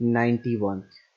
91।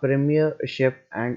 premiership and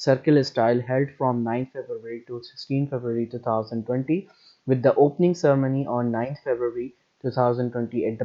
circle style held from 9th February to 16th February 2020, with the opening ceremony on 9th February 2020 at the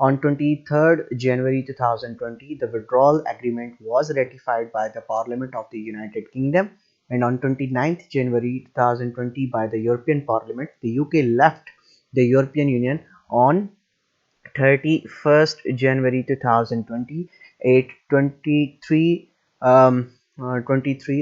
on 23rd January 2020, the withdrawal agreement was ratified by the Parliament of the United Kingdom, and on 29th January 2020 by the European Parliament. The UK left the European Union on 31st January 2020 at 23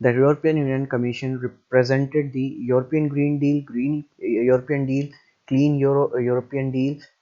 The European Union Commission represented the European Green Deal, Green European Deal, Clean European Deal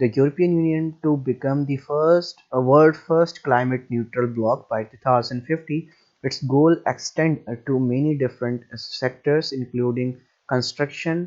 The European Union to become the first world first climate neutral bloc by 2050. Its goal extend to many different sectors including construction,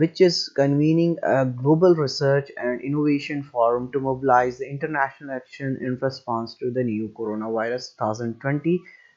which is convening a global research and innovation forum to mobilize the international action in response to the new coronavirus 2020.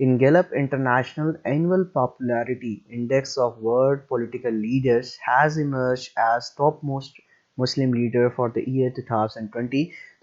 In Gallup International Annual Popularity Index of World Political Leaders has emerged as topmost Muslim leader for the year 2020.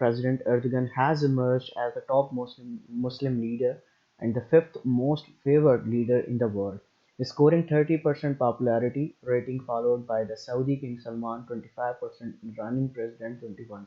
President Erdogan has emerged as the top Muslim leader and the fifth most favored leader in the world, scoring 30% popularity rating, followed by the Saudi King Salman 25%, Iranian President 21%.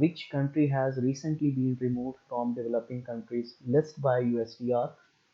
which country has recently been removed from developing countries list by USTR.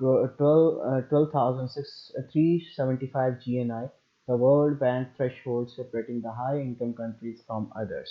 12,375 GNI, the World Bank threshold separating the high income countries from others.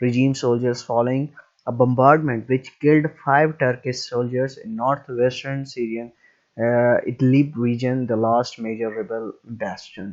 regime soldiers following a bombardment which killed 5 Turkish soldiers in northwestern Syrian Idlib region, the last major rebel bastion,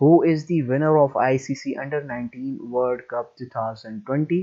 Who is the winner of ICC Under 19 World Cup 2020?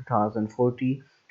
2040,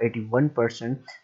81%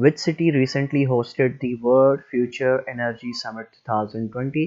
Which city recently hosted the World Future Energy Summit 2020?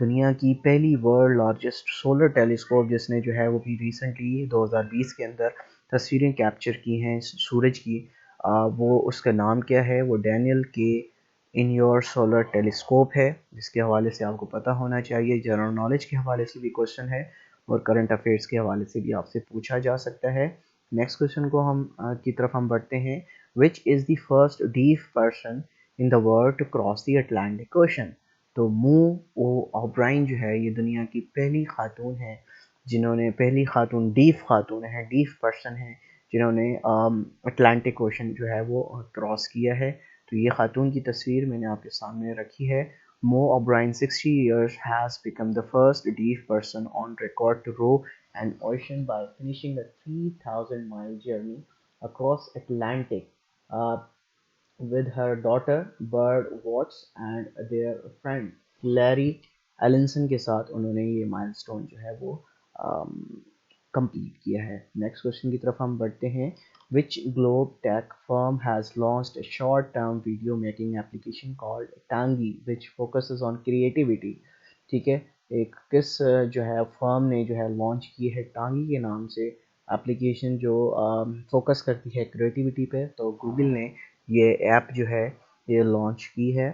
دنیا کی پہلی world largest solar telescope جس نے جو ہے وہ بھی recently 2020 کے اندر تصویریں کیپچر کی ہیں سورج کی، وہ اس کا نام کیا ہے؟ وہ ڈینیل کے ان یور سولر ٹیلیسکوپ ہے، جس کے حوالے سے آپ کو پتہ ہونا چاہیے۔ جنرل نالج کے حوالے سے بھی کوشچن ہے اور کرنٹ افیئرس کے حوالے سے بھی آپ سے پوچھا جا سکتا ہے۔ نیکسٹ کوشچن کو کی طرف ہم بڑھتے ہیں۔ Which is the first deaf person in the world to cross the Atlantic Ocean? تو مو اوبرائن جو ہے یہ دنیا کی پہلی خاتون ہے جنہوں نے، پہلی خاتون ڈیف خاتون ہے، ڈیف پرسن ہے جنہوں نے اٹلانٹک اوشن جو ہے وہ کراس کیا ہے۔ تو یہ خاتون کی تصویر میں نے آپ کے سامنے رکھی ہے۔ مو O'Brien 60 years has become the first deaf person on record to row an ocean by finishing a 3,000-mile journey across Atlantic uh, with her daughter Bird Watts and their friend Larry Allenson کے ساتھ انہوں نے یہ مائل stone جو ہے وہ complete کیا ہے۔ نیکسٹ کوشچن کی طرف ہم بڑھتے ہیں۔ Which globe tech firm has launched a short term video making application called Tangi which focuses on creativity? ٹھیک ہے، ایک کس جو ہے فرم نے جو ہے لانچ کی ہے ٹانگی کے نام سے اپلیکیشن جو فوکس کرتی ہے کریٹیوٹی پہ؟ تو گوگل نے یہ ایپ جو ہے یہ لانچ کی ہے۔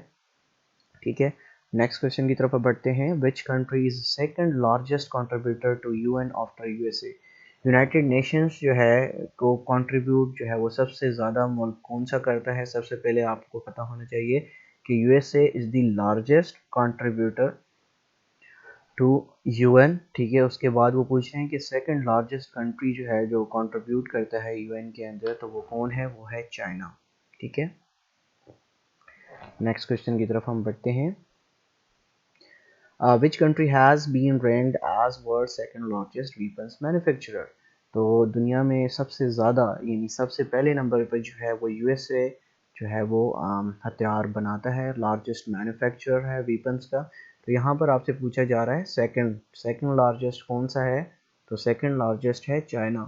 ٹھیک ہے، نیکسٹ کوشچن کی طرف بڑھتے ہیں۔ Which country is second largest contributor to U N after U S A? United Nations جو ہے کو کنٹریبیوٹ جو ہے وہ سب سے زیادہ ملک کون سا کرتا ہے؟ سب سے پہلے آپ کو پتہ ہونا چاہیے کہ U S A is the largest contributor to U N. ٹھیک ہے، اس کے بعد وہ پوچھ رہے ہیں کہ سیکنڈ لارجسٹ کنٹری جو ہے جو کنٹریبیوٹ کرتا ہے یو این کے اندر، تو وہ کون ہے؟ وہ ہے چائنا۔ ٹھیک ہے، نیکسٹ کوشچن کی طرف ہم بڑھتے ہیں۔ which country has been ranked as world's second largest weapons manufacturer؟ تو دنیا میں سب سے زیادہ یعنی سب سے پہلے نمبر پہ جو ہے وہ یو ایس اے جو ہے وہ ہتھیار بناتا ہے، لارجسٹ مینوفیکچرر ہے ویپنس کا۔ تو یہاں پر آپ سے پوچھا جا رہا ہے سیکنڈ لارجسٹ کون سا ہے؟ تو سیکنڈ لارجسٹ ہے چائنا۔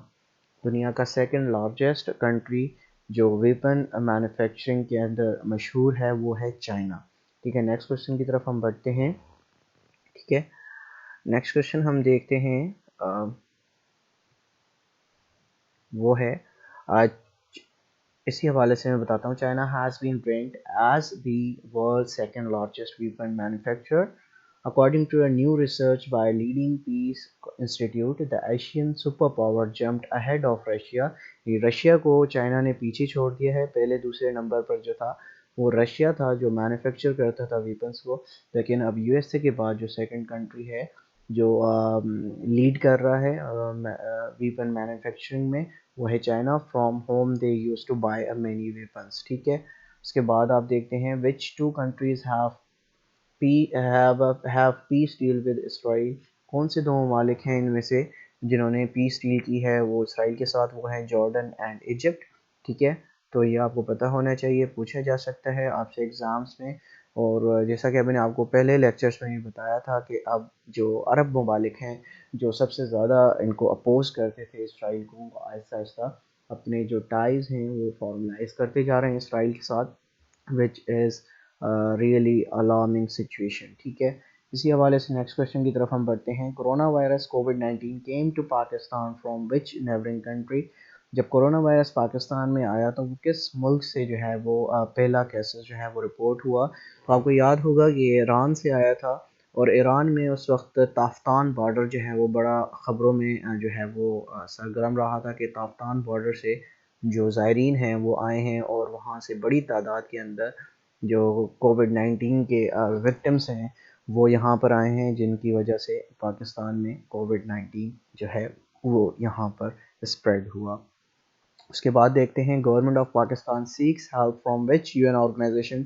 دنیا کا سیکنڈ لارجسٹ کنٹری جو ویپن مینوفیکچرنگ کے اندر مشہور ہے وہ ہے چائنا۔ ٹھیک ہے، نیکسٹ کوشچن کی طرف ہم بڑھتے ہیں۔ ٹھیک ہے، نیکسٹ کوشچن ہم دیکھتے ہیں، وہ ہے اسی حوالے سے میں بتاتا ہوں۔ China has been ranked as the world second largest weapon manufacturer according to a new research by leading peace institute. The Asian superpower jumped ahead of Russia. Russia کو چائنا نے پیچھے چھوڑ دیا ہے، پہلے دوسرے نمبر پر جو تھا وہ رشیا تھا جو مینوفیکچر کرتا تھا ویپنس کو، لیکن اب یو ایس اے کے بعد جو سیکنڈ کنٹری ہے جو لیڈ کر رہا ہے ویپن مینوفیکچرنگ میں وہ ہے China. From home they used to buy many weapons. ٹھیک ہے، اس کے بعد آپ دیکھتے ہیں which two countries have peace deal with Israel? کون سے دو ممالک ہیں ان میں سے جنہوں نے پیس ڈیل کی ہے وہ اسرائیل کے ساتھ؟ وہ ہیں جارڈن اینڈ ایجپٹ۔ ٹھیک ہے، تو یہ آپ کو پتہ ہونا چاہیے، پوچھا جا سکتا ہے آپ سے ایگزامس میں۔ اور جیسا کہ میں نے آپ کو پہلے لیکچرز میں بھی بتایا تھا کہ اب جو عرب ممالک ہیں جو سب سے زیادہ ان کو اپوز کرتے تھے اسرائیل کو، آہستہ آہستہ اپنے جو ٹائز ہیں وہ فارملائز کرتے جا رہے ہیں اسرائیل کے ساتھ، which is really alarming situation۔ ٹھیک ہے، اسی حوالے سے نیکسٹ کوشچن کی طرف ہم بڑھتے ہیں۔ Corona virus COVID-19 came to Pakistan from which neighboring country؟ جب کرونا وائرس پاکستان میں آیا تو وہ کس ملک سے جو ہے وہ پہلا کیسز جو ہے وہ رپورٹ ہوا؟ تو آپ کو یاد ہوگا کہ یہ ایران سے آیا تھا، اور ایران میں اس وقت تافتان بارڈر جو ہے وہ بڑا خبروں میں جو ہے وہ سرگرم رہا تھا کہ تافتان بارڈر سے جو زائرین ہیں وہ آئے ہیں اور وہاں سے بڑی تعداد کے اندر جو کووڈ-19 کے وکٹمس ہیں وہ یہاں پر آئے ہیں، جن کی وجہ سے پاکستان میں کووڈ-19 جو ہے وہ یہاں پر اسپریڈ ہوا۔ اس کے بعد دیکھتے ہیں government of Pakistan seeks help from which U N organisation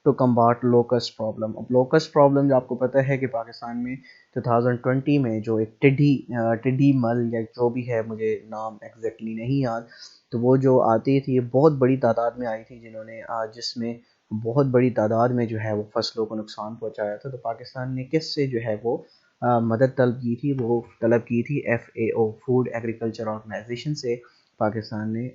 to combat locust problem? اب لوکسٹ پرابلم جو آپ کو پتہ ہے کہ پاکستان میں 2020 میں جو ایک ٹڈی مل یا جو بھی ہے، مجھے نام ایگزیکٹلی نہیں یاد، تو وہ جو آتی تھی بہت بڑی تعداد میں آئی تھی، جنہوں نے جس میں بہت بڑی تعداد میں جو ہے وہ فصلوں کو نقصان پہنچایا تھا۔ تو پاکستان نے کس سے جو ہے وہ مدد طلب کی تھی؟ وہ طلب کی تھی FAO فوڈ ایگریکلچر آرگنائزیشن سے پاکستان نے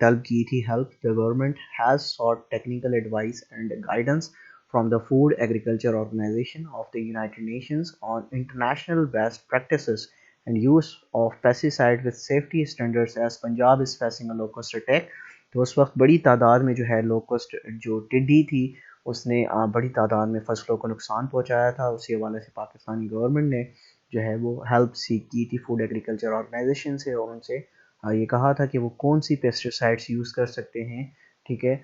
طلب کی تھی help. The government has sought technical advice and guidance from the Food Agriculture Organization of the United Nations on international best practices and use of pesticide with safety standards as Punjab is facing a locust attack. تو اس وقت بڑی تعداد میں جو ہے locust جو ٹڈی تھی اس نے بڑی تعداد میں فصلوں کو نقصان پہنچایا تھا. اسی حوالے سے پاکستانی گورنمنٹ نے جو ہے وہ ہیلپ سیک کی تھی فوڈ ایگریکلچر آرگنائزیشن سے اور ان سے یہ کہا تھا کہ وہ کون سی پیسٹیسائڈس یوز کر سکتے ہیں, ٹھیک ہے,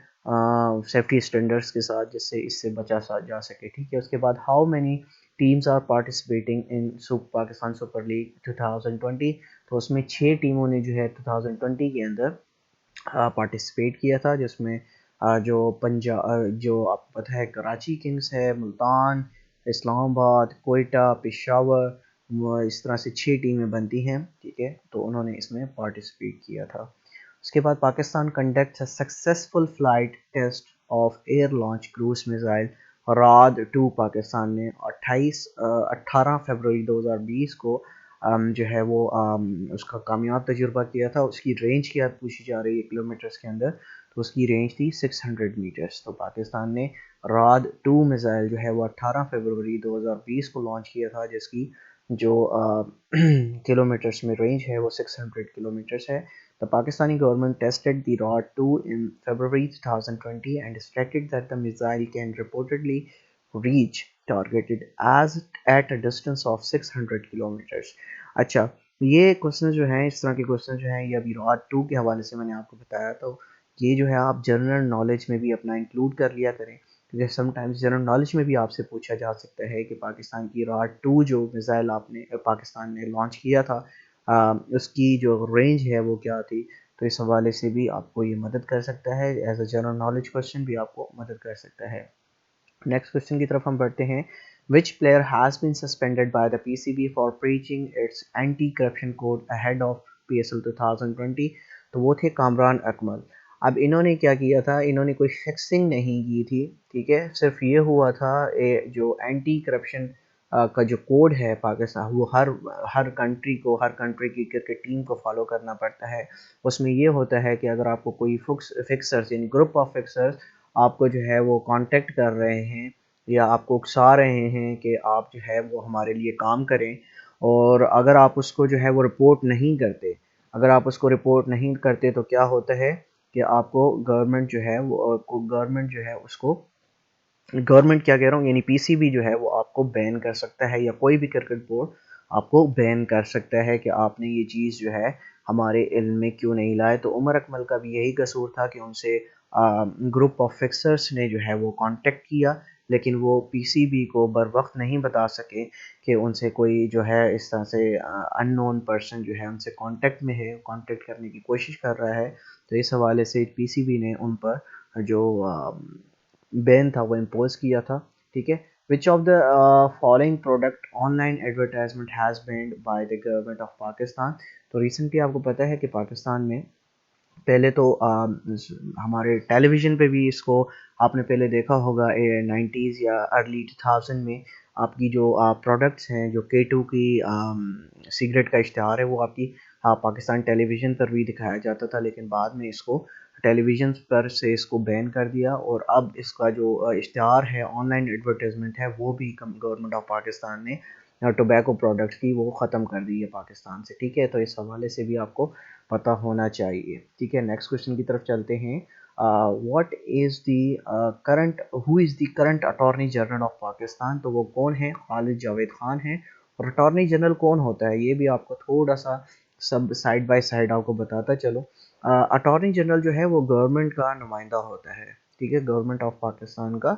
سیفٹی اسٹینڈرڈس کے ساتھ, جس سے اس سے بچا جا سکے, ٹھیک ہے. اس کے بعد how many teams are participating in Pakistan super league 2020, تو اس میں 6 ٹیموں نے جو ہے 2020 کے اندر پارٹیسپیٹ کیا تھا, جس میں جو جو آپ کو پتہ ہے کراچی کنگز ہے, ملتان, اسلام آباد, کوئٹہ, پشاور, اس طرح سے 6 ٹیمیں بنتی ہیں, ٹھیک ہے. تو انہوں نے اس میں پارٹیسپیٹ کیا تھا. اس کے بعد Pakistan conducts a successful flight test of air launch cruise missile Raad 2. Pakistan نے 18 فروری 2020 کو جو ہے وہ اس کا کامیاب تجربہ کیا تھا. اس کی رینج کیا پوچھی جا رہی ہے کلومیٹرز کے اندر, تو اس کی رینج تھی 600 میٹرز. تو پاکستان نے راد 2 میزائل جو ہے وہ 18 فروری 2020 کو لانچ کیا تھا, جس کی جو کلومیٹرز میں رینج ہے وہ 600 کلومیٹرز ہے. The Pakistani government tested the Rod 2 in February 2020 and stated that the missile can reportedly reach targeted as at a distance of 600 kilometers. اچھا, یہ کوشچن جو ہیں, اس طرح کے کوشچن جو ہیں, یہ ابھی Rod 2 کے حوالے سے میں نے آپ کو بتایا, تو یہ جو ہے آپ جنرل نالج میں بھی اپنا انکلوڈ کر لیا کریں, کیونکہ سم ٹائمز جنرل نالج میں بھی آپ سے پوچھا جا سکتا ہے کہ پاکستان کی Rod 2 جو میزائل پاکستان نے لانچ کیا تھا اس کی جو رینج ہے وہ کیا تھی. تو اس حوالے سے بھی آپ کو یہ مدد کر سکتا ہے, as a general knowledge question بھی آپ کو مدد کر سکتا ہے. نیکسٹ کوشچن کی طرف ہم بڑھتے ہیں. Which player has been suspended by the P C B for breaching its anti corruption code ahead of P S L 2020, تو وہ تھے کامران اکمل. اب انہوں نے کیا کیا تھا, انہوں نے کوئی فکسنگ نہیں کی تھی, ٹھیک ہے, صرف یہ ہوا تھا جو اینٹی کرپشن کا جو کوڈ ہے پاکستان, وہ ہر کنٹری کو, ہر کنٹری کی کرکٹ ٹیم کو فالو کرنا پڑتا ہے. اس میں یہ ہوتا ہے کہ اگر آپ کو کوئی فکسرز یعنی گروپ آف فکسرز آپ کو جو ہے وہ کانٹیکٹ کر رہے ہیں یا آپ کو اکسا رہے ہیں کہ آپ جو ہے وہ ہمارے لیے کام کریں, اور اگر آپ اس کو جو ہے وہ رپورٹ نہیں کرتے, تو کیا ہوتا ہے کہ آپ کو گورنمنٹ جو ہے اس کو گورنمنٹ کیا کہہ رہا ہوں یعنی پی سی بی جو ہے وہ آپ کو بین کر سکتا ہے, یا کوئی بھی کرکٹ بورڈ آپ کو بین کر سکتا ہے کہ آپ نے یہ چیز جو ہے ہمارے علم میں کیوں نہیں لائے. تو عمر اکمل کا بھی یہی قصور تھا کہ ان سے گروپ آف فکسرز نے جو ہے وہ کانٹیکٹ کیا, لیکن وہ پی سی بی کو بر وقت نہیں بتا سکے کہ ان سے کوئی جو ہے اس طرح سے ان نون پرسن جو ہے ان سے کانٹیکٹ میں ہے, کانٹیکٹ کرنے کی کوشش کر رہا ہے. تو اس حوالے سے پی سی بی نے ان پر جو بین تھا وہ امپوز کیا تھا, ٹھیک ہے. Which of the following product online advertisement has banned by the government of Pakistan, تو ریسنٹلی آپ کو پتہ ہے کہ پاکستان میں پہلے تو ہمارے ٹیلی ویژن پہ بھی اس کو آپ نے پہلے دیکھا ہوگا 90s یا ارلی 2000 میں آپ کی جو پروڈکٹس ہیں, جو K2 کی سگریٹ کا اشتہار ہے, وہ آپ کی پاکستان ٹیلی ویژن پر بھی دکھایا جاتا تھا, لیکن بعد میں اس کو ٹیلی ویژن پر سے اس کو بین کر دیا, اور اب اس کا جو اشتہار ہے, آن لائن ایڈورٹائزمنٹ ہے, وہ بھی گورنمنٹ آف پاکستان نے ٹوبیکو پروڈکٹس کی وہ ختم کر دی ہے پاکستان سے, ٹھیک ہے. تو اس حوالے سے بھی آپ کو پتہ ہونا چاہیے, ٹھیک ہے. نیکسٹ کوشچن کی طرف چلتے ہیں. What is the who is the current attorney general of Pakistan, تو وہ کون ہے, خالد جاوید خان ہیں. اور اٹارنی جنرل کون ہوتا ہے یہ بھی آپ کو تھوڑا سا سب سائڈ بائی سائڈ آپ کو بتاتا چلو. اٹارنی جنرل جو ہے وہ گورنمنٹ کا نمائندہ ہوتا ہے, ٹھیک ہے, گورنمنٹ آف پاکستان کا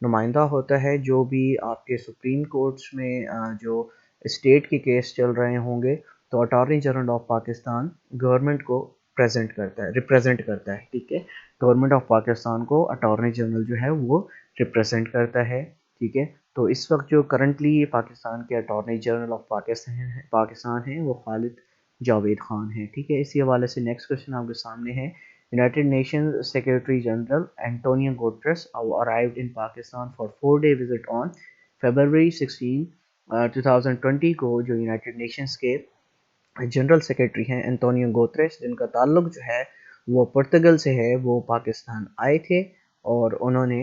نمائندہ ہوتا ہے. جو بھی آپ کے سپریم کورٹس میں جو اسٹیٹ کے کیس چل رہے ہوں گے, تو attorney general of Pakistan government کو ریپرزینٹ کرتا ہے, ٹھیک ہے. گورنمنٹ آف پاکستان کو اٹارنی جنرل جو ہے وہ ریپرزینٹ کرتا ہے, ٹھیک ہے. تو اس وقت جو کرنٹلی پاکستان کے اٹارنی جنرل آف پاکستان ہیں وہ خالد جاوید خان ہیں, ٹھیک ہے. اسی حوالے سے نیکسٹ کوشچن آپ کے سامنے ہے. United nations secretary general Antonio Guterres arrived in Pakistan for 4-day visit on February 16, 2020 کو جو یونائٹڈ نیشنز کے جنرل سیکرٹری ہیں اینٹونیو گوتریس, جن کا تعلق جو ہے وہ پرتگال سے ہے, وہ پاکستان آئے تھے, اور انہوں نے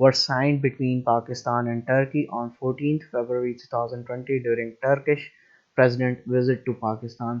were signed between Pakistan and Turkey on 14th February 2020 during Turkish president visit to Pakistan।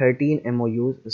13 MOUs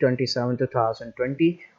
27 2020।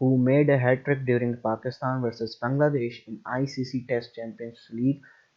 who made a hat-trick during Pakistan versus Bangladesh in ICC Test Champions League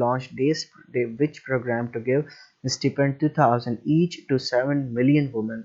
launched which program to give stipend 2000 each to 7 million women।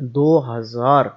2000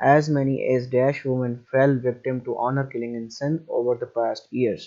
as many as dash women fell victim to honor killing in Sindh over the past years।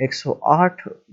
108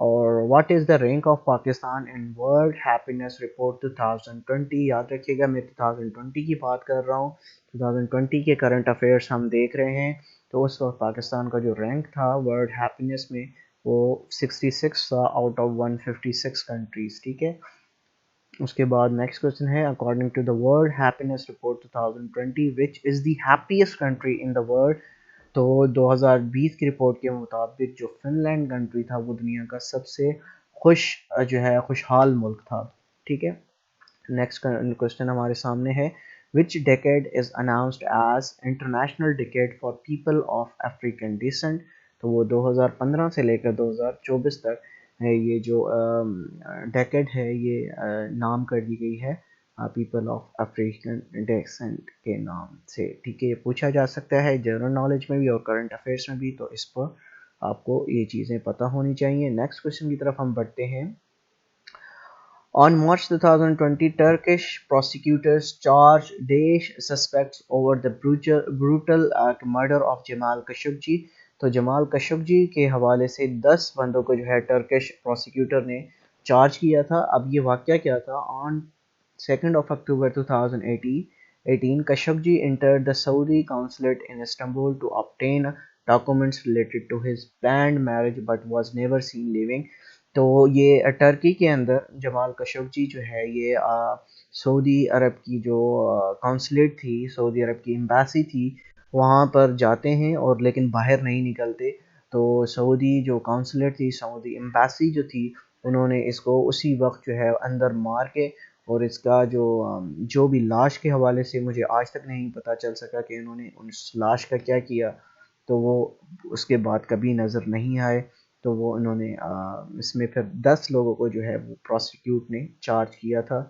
اور what is the rank of Pakistan in world happiness report 2020. یاد رکھیے گا میں 2020 کی بات کر رہا ہوں. 2020 کے کرنٹ افیئرس ہم دیکھ رہے ہیں. تو اس وقت پاکستان کا جو رینک تھا ورلڈ ہیپینس میں وہ 66 تھا آؤٹ آف 156 کنٹریز. ٹھیک ہے. اس کے بعد نیکسٹ کوشچن ہے according to the world happiness report 2020 which is the happiest country in the world. تو 2020 کی رپورٹ کے مطابق جو فن لینڈ کنٹری تھا وہ دنیا کا سب سے خوشحال ملک تھا. ٹھیک ہے. نیکسٹ کوشچن ہمارے سامنے ہے which decade is announced as international decade for people of African descent. تو وہ 2015 سے لے کر 2024 تک ہے یہ جو ڈیکیڈ ہے یہ نام کر دی گئی ہے پیپل آف افریقن ڈیسنٹ کے نام سے. ٹھیک ہے. یہ پوچھا جا سکتا ہے جنرل نالج میں بھی اور کرنٹ افیئرس میں بھی, تو اس پر آپ کو یہ چیزیں پتہ ہونی چاہیے. نیکسٹ کوشچن کی طرف ہم بڑھتے ہیں. On March 2020, Turkish prosecutors charged Daesh suspects over the brutal murder of Jamal Khashoggi. تو جمال کشگجی کے حوالے سے 10 بندوں کو جو ہے ٹرکش پروسیکیوٹر نے چارج کیا تھا. اب یہ واقعہ کیا تھا؟ آن 2nd of October 2018, Khashoggi entered the Saudi consulate in Istanbul to obtain documents related to his planned marriage but was never seen leaving. تو یہ ٹرکی کے اندر جمال کشگجی جو ہے یہ سعودی عرب کی جو کونسلیٹ تھی, سعودی عرب کی ایمبیسی تھی, وہاں پر جاتے ہیں اور لیکن باہر نہیں نکلتے. تو سعودی جو کونسلیٹ تھی, سعودی ایمبیسی جو تھی, انہوں نے اس کو اسی وقت جو ہے اندر مار کے, اور اس کا جو بھی لاش کے حوالے سے مجھے آج تک نہیں پتہ چل سکا کہ انہوں نے اس لاش کا کیا کیا, تو وہ اس کے بعد کبھی نظر نہیں آئے. تو وہ انہوں نے اس میں پھر 10 لوگوں کو جو ہے وہ پروسیکیوٹ نے چارج کیا تھا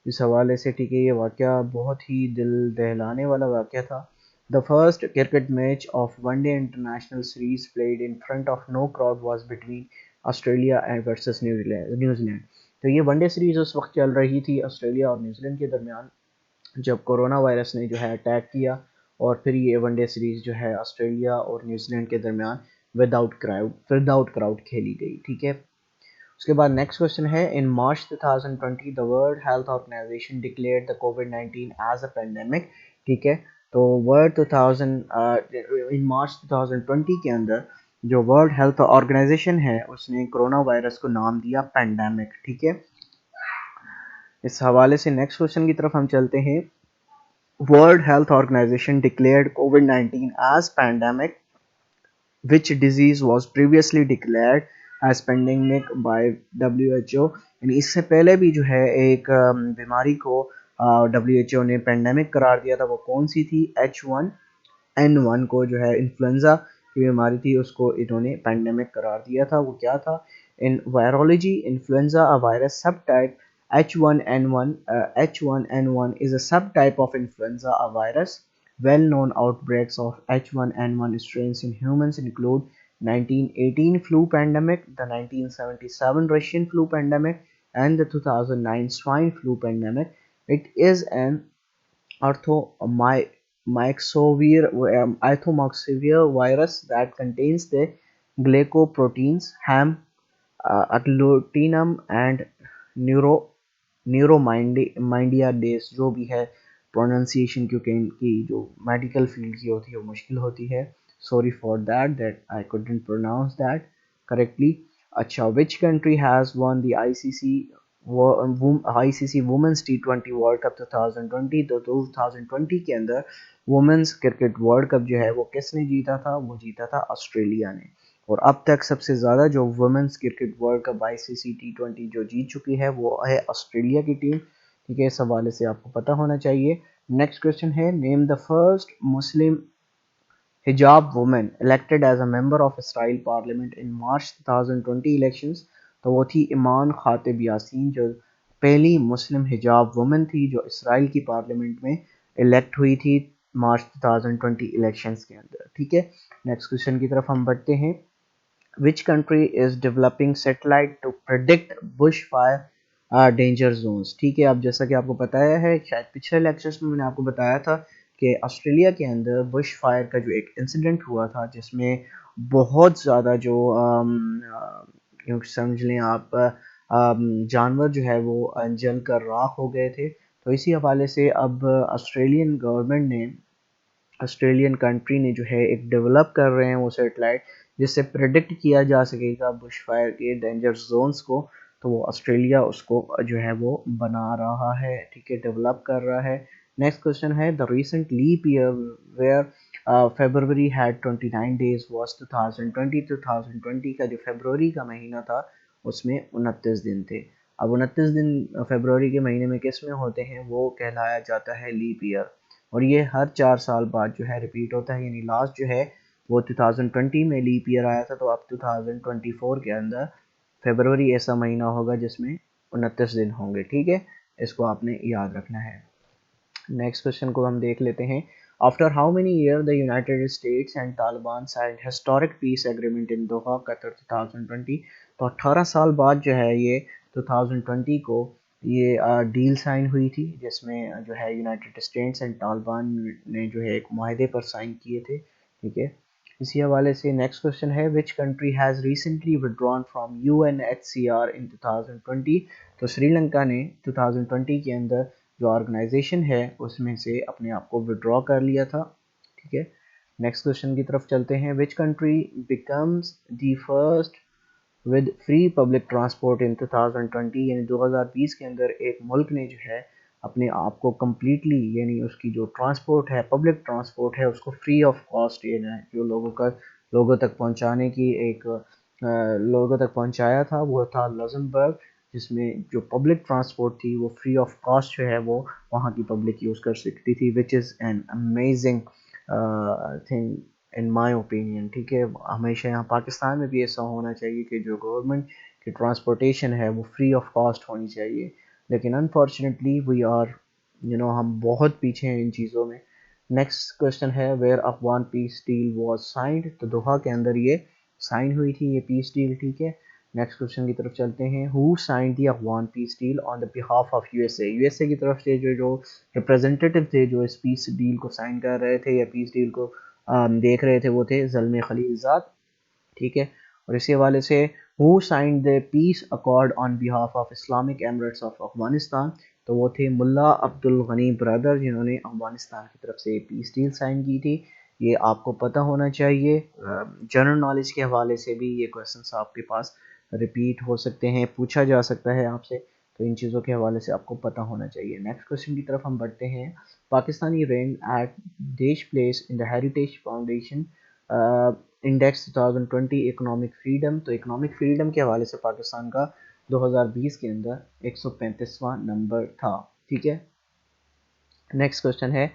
اس حوالے سے. ٹھیک ہے. یہ واقعہ بہت ہی دل دہلانے والا واقعہ تھا. The first cricket match of one-day international series played in front of no crowd was between Australia and versus New Zealand. تو یہ ون ڈے سیریز اس وقت چل رہی تھی آسٹریلیا اور نیوزی لینڈ کے درمیان جب کورونا وائرس نے جو ہے اٹیک کیا, اور پھر یہ ون ڈے سیریز جو ہے آسٹریلیا اور نیوزی لینڈ کے درمیان وداؤٹ کراؤڈ کھیلی گئی. ٹھیک ہے. اس کے بعد نیکسٹ کوشچن ہے ان March 2020 the World Health Organization declared the COVID-19 as a pandemic. ٹھیک ہے. تو ان مارچ 2020 کے اندر جو ورلڈ ہیلتھ آرگنائزیشن ہے اس نے کرونا وائرس کو نام دیا پینڈیمک. ٹھیک ہے. اس حوالے سے نیکسٹ کوشچن کی طرف ہم چلتے ہیں. World health organisation declared COVID-19 as pandemic. Which disease was previously declared as pandemic by WHO. یعنی اس سے پہلے بھی جو ہے ایک بیماری کو WHO نے پینڈیمک قرار دیا تھا. وہ کون سی تھی؟ H1N1 کو جو ہے انفلوئنزا کی بیماری تھی, اس کو انہوں نے پینڈیمک قرار دیا تھا. وہ کیا تھا؟ In virology influenza a virus subtype H1N1 is a subtype of influenza a virus. Well-known outbreaks of H1N1 strains in humans include 1918 flu pandemic, the 1977 Russian flu pandemic, and the 2009 swine flu pandemic. It is an orthomoxavir virus that contains the glycoproteins ham, agglutinin and neuromyndidase. جو بھی ہے pronunciation کیونکہ ان کی جو medical field کی ہوتی ہے وہ مشکل ہوتی ہے. Sorry for that I couldn't pronounce that correctly. اچھا, which country has won the ICC Women's T20 World Cup 2020. تو 2020 کے اندر وومنس کرکٹ ورلڈ کپ جو ہے وہ کس نے جیتا تھا؟ وہ جیتا تھا آسٹریلیا نے. اور اب تک سب سے زیادہ جو women's cricket world cup ICC T20 جو جیت چکی ہے وہ ہے آسٹریلیا کی ٹیم. ٹھیک ہے. اس حوالے سے آپ کو پتہ ہونا چاہیے. نیکسٹ کوشچن ہے نیم دا فرسٹ مسلم حجاب women elected as a member of Israel Parliament in March 2020 elections. تو وہ تھی ایمان خاطب یاسین, جو پہلی مسلم حجاب وومن تھی جو اسرائیل کی پارلیمنٹ میں الیکٹ ہوئی تھی مارچ 2020 الیکشنز کے اندر. ٹھیک ہے. نیکسٹ کوشچن کی طرف ہم بڑھتے ہیں. Which country is developing satellite to predict bushfire danger zones. ٹھیک ہے. اب جیسا کہ آپ کو بتایا ہے شاید پچھلے لیکچرز میں نے آپ کو بتایا تھا کہ آسٹریلیا کے اندر بش فائر کا جو ایک انسیڈنٹ ہوا تھا جس میں بہت زیادہ جو کیونکہ سمجھ لیں آپ جانور جو ہے وہ جل کر راکھ ہو گئے تھے. تو اسی حوالے سے اب آسٹریلین گورنمنٹ نے آسٹریلین کنٹری نے جو ہے ایک ڈیولپ کر رہے ہیں وہ سیٹلائٹ جس سے پریڈکٹ کیا جا سکے گا بش فائر کے ڈینجر زونز کو. تو وہ آسٹریلیا اس کو جو ہے وہ بنا رہا ہے, ٹھیک ہے, ڈیولپ کر رہا ہے. نیکسٹ کوشچن ہے the recent leap year where February had 29 days was 2020. 2020 کا جو فیبروری کا مہینہ تھا اس میں 29 دن تھے. اب 29 دن فیبروری کے مہینے میں کس میں ہوتے ہیں, وہ کہلایا جاتا ہے لیپ ایئر, اور یہ ہر 4 سال بعد جو ہے ریپیٹ ہوتا ہے. یعنی لاسٹ جو ہے وہ 2020 میں لیپ ایئر آیا تھا, تو اب 2024 کے اندر فیبروری ایسا مہینہ ہوگا جس میں 29 دن ہوں گے, ٹھیک ہے, اس کو آپ نے یاد رکھنا ہے. نیکسٹ کوشچن کو ہم دیکھ لیتے ہیں. After how many year the United States and Taliban signed historic peace agreement in Doha Qatar 2020. تو 18 سال بعد جو ہے یہ 2020 کو یہ ڈیل سائن ہوئی تھی, جس میں جو ہے یونائٹیڈ اسٹیٹس اینڈ طالبان نے جو ہے ایک معاہدے پر سائن کیے تھے, ٹھیک ہے. اسی حوالے سے نیکسٹ کوشچن ہے which country has recently withdrawn from UNHCR in 2020. تو سری لنکا نے 2020 کے اندر جو آرگنائزیشن ہے اس میں سے اپنے آپ کو withdraw کر لیا تھا, ٹھیک ہے. نیکسٹ کوشچن کی طرف چلتے ہیں. Which country becomes the first with free public transport in 2020. یعنی 2020 کے اندر ایک ملک نے جو ہے اپنے آپ کو کمپلیٹلی یعنی اس کی جو ٹرانسپورٹ ہے پبلک ٹرانسپورٹ ہے اس کو فری آف کاسٹ دینا ہے, جو لوگوں تک پہنچانے کی ایک لوگوں تک پہنچایا تھا وہ تھا لگزمبرگ, جس میں جو پبلک ٹرانسپورٹ تھی وہ فری آف کاسٹ جو ہے وہ وہاں کی پبلک یوز کر سکتی تھی, which is an amazing thing in my opinion, ٹھیک ہے. ہمیشہ یہاں پاکستان میں بھی ایسا ہونا چاہیے کہ جو گورنمنٹ کی ٹرانسپورٹیشن ہے وہ فری آف کاسٹ ہونی چاہیے, لیکن انفارچونیٹلی وی آر ہم بہت پیچھے ہیں ان چیزوں میں. نیکسٹ کوشچن ہے where Afghan peace deal was signed. تو دوحہ کے اندر یہ سائن ہوئی تھی یہ پیس ڈیل, ٹھیک ہے. نیکسٹ کوشچن کی طرف چلتے ہیں. Who signed the Afghan peace deal on the behalf of USA. USA کی طرف سے جو ریپریزنٹیٹیو تھے جو اس پیس ڈیل کو سائن کر رہے تھے یا پیس ڈیل کو دیکھ رہے تھے وہ تھے زلمے خلیل زاد, ٹھیک ہے. اور اسی حوالے سے who signed the peace accord on behalf of Islamic Emirates of Afghanistan. تو وہ تھے ملا عبد الغنی برادر, جنہوں نے افغانستان کی طرف سے پیس ڈیل سائن کی تھی. یہ آپ کو پتہ ہونا چاہیے. جنرل نالج کے حوالے سے بھی یہ کویسچنس آپ کے پاس ریپیٹ ہو سکتے ہیں, پوچھا جا سکتا ہے آپ سے, تو ان چیزوں کے حوالے سے آپ کو پتہ ہونا چاہیے. نیکسٹ کویسچن کی طرف ہم بڑھتے ہیں. پاکستانی رینک ایٹ دیش place in the heritage foundation index 2020 economic freedom. تو اکنامک فریڈم کے حوالے سے پاکستان کا 2020 کے اندر 135واں نمبر تھا, ٹھیک ہے. نیکسٹ کوشچن ہے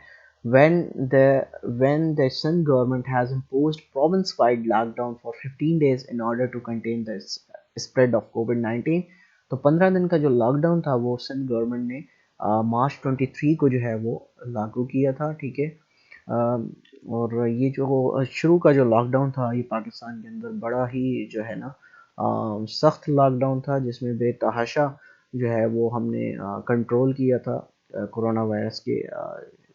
when the Sindh government has imposed province-wide lockdown for 15 days in order to contain the spread of COVID-19. تو 15 دن کا جو لاک ڈاؤن تھا وہ سندھ گورنمنٹ نے مارچ 23 کو جو ہے وہ لاگو کیا تھا, ٹھیک ہے. اور یہ جو شروع کا جو لاک ڈاؤن تھا یہ پاکستان کے اندر بڑا ہی جو ہے نا سخت لاک ڈاؤن تھا, جس میں بے تحاشا جو ہے وہ ہم نے کنٹرول کیا تھا کورونا وائرس کے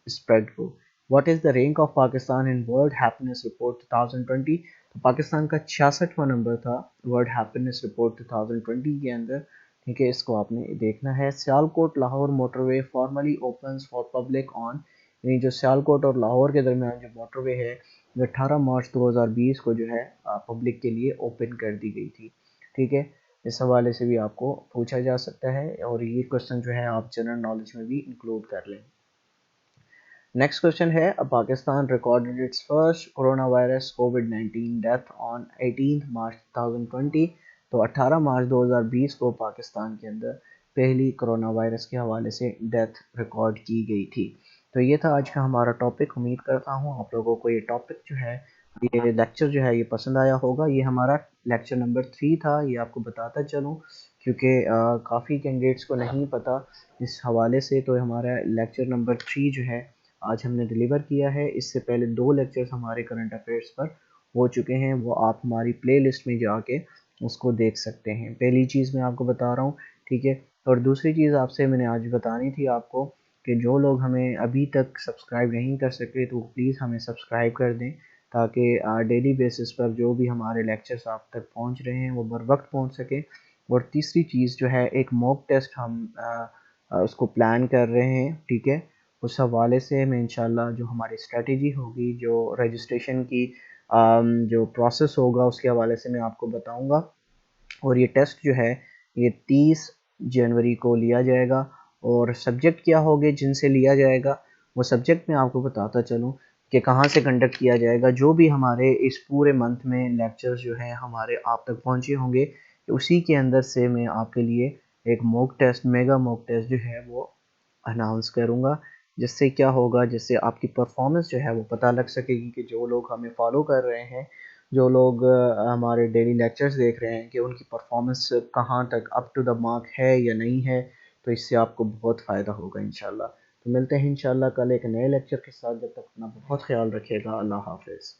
اسپریڈ کو. What is the rank of Pakistan in world happiness report 2020. تو پاکستان کا 66واں نمبر تھا ورلڈ ہیپینس رپورٹ 2020 کے اندر, ٹھیک ہے. اس کو آپ نے دیکھنا ہے. Sialkot Lahore motorway formally opens for public on. یعنی جو سیالکوٹ اور لاہور کے درمیان جو موٹر وے ہے وہ 18 مارچ 2020 کو جو ہے پبلک کے لیے اوپن کر دی گئی تھی, ٹھیک ہے. اس حوالے سے بھی آپ کو پوچھا جا سکتا ہے, اور یہ کوشچن جو ہے آپ جنرل نالج میں بھی انکلوڈ کر لیں. نیکسٹ کوشچن ہے Pakistan recorded its first corona virus کووڈ-19 ڈیتھ آن 18 مارچ 2020. تو 18 مارچ 2020 کو پاکستان کے اندر پہلی کرونا وائرس کے حوالے سے ڈیتھ ریکارڈ کی گئی تھی. تو یہ تھا آج کا ہمارا ٹاپک. امید کرتا ہوں آپ لوگوں کو یہ ٹاپک جو ہے یہ لیکچر جو ہے یہ پسند آیا ہوگا. یہ ہمارا لیکچر نمبر 3 تھا, یہ آپ کو بتاتا چلوں کیونکہ کافی کینڈیڈیٹس کو نہیں پتہ اس حوالے سے. تو ہمارا لیکچر نمبر 3 جو ہے آج ہم نے ڈیلیور کیا ہے. اس سے پہلے 2 لیکچرز ہمارے کرنٹ افیئرس پر ہو چکے ہیں, وہ آپ ہماری پلے لسٹ میں جا کے اس کو دیکھ سکتے ہیں. پہلی چیز میں آپ کو بتا رہا ہوں, ٹھیک ہے. اور دوسری چیز آپ سے میں نے آج بتانی تھی آپ کو کہ جو لوگ ہمیں ابھی تک سبسکرائب نہیں کر سکے تو پلیز ہمیں سبسکرائب کر دیں, تاکہ ڈیلی بیسس پر جو بھی ہمارے لیکچرز آپ تک پہنچ رہے ہیں وہ بر وقت پہنچ سکیں۔ اور تیسری چیز جو ہے ایک موک ٹیسٹ ہم اس کو پلان کر رہے ہیں، ٹھیک ہے۔ اس حوالے سے میں انشاءاللہ جو ہماری اسٹریٹجی ہوگی، جو رجسٹریشن کی جو پروسیس ہوگا اس کے حوالے سے میں آپ کو بتاؤں گا۔ اور یہ ٹیسٹ جو ہے یہ 30 جنوری کو لیا جائے گا، اور سبجیکٹ کیا ہوگے جن سے لیا جائے گا وہ سبجیکٹ میں آپ کو بتاتا چلوں کہ کہاں سے کنڈکٹ کیا جائے گا۔ جو بھی ہمارے اس پورے منتھ میں لیکچرز جو ہیں ہمارے آپ تک پہنچے ہوں گے، اسی کے اندر سے میں آپ کے لیے ایک موک ٹیسٹ، میگا موک ٹیسٹ جو ہے وہ اناؤنس کروں گا، جس سے کیا ہوگا، جس سے آپ کی پرفارمنس جو ہے وہ پتہ لگ سکے گی کہ جو لوگ ہمیں فالو کر رہے ہیں، جو لوگ ہمارے ڈیلی لیکچرز دیکھ رہے ہیں، کہ ان کی پرفارمنس کہاں تک اپ ٹو دا مارک ہے یا نہیں ہے۔ تو اس سے آپ کو بہت فائدہ ہوگا انشاءاللہ۔ تو ملتے ہیں انشاءاللہ کل ایک نئے لیکچر کے ساتھ، جب تک اپنا بہت خیال رکھیے گا۔ اللہ حافظ۔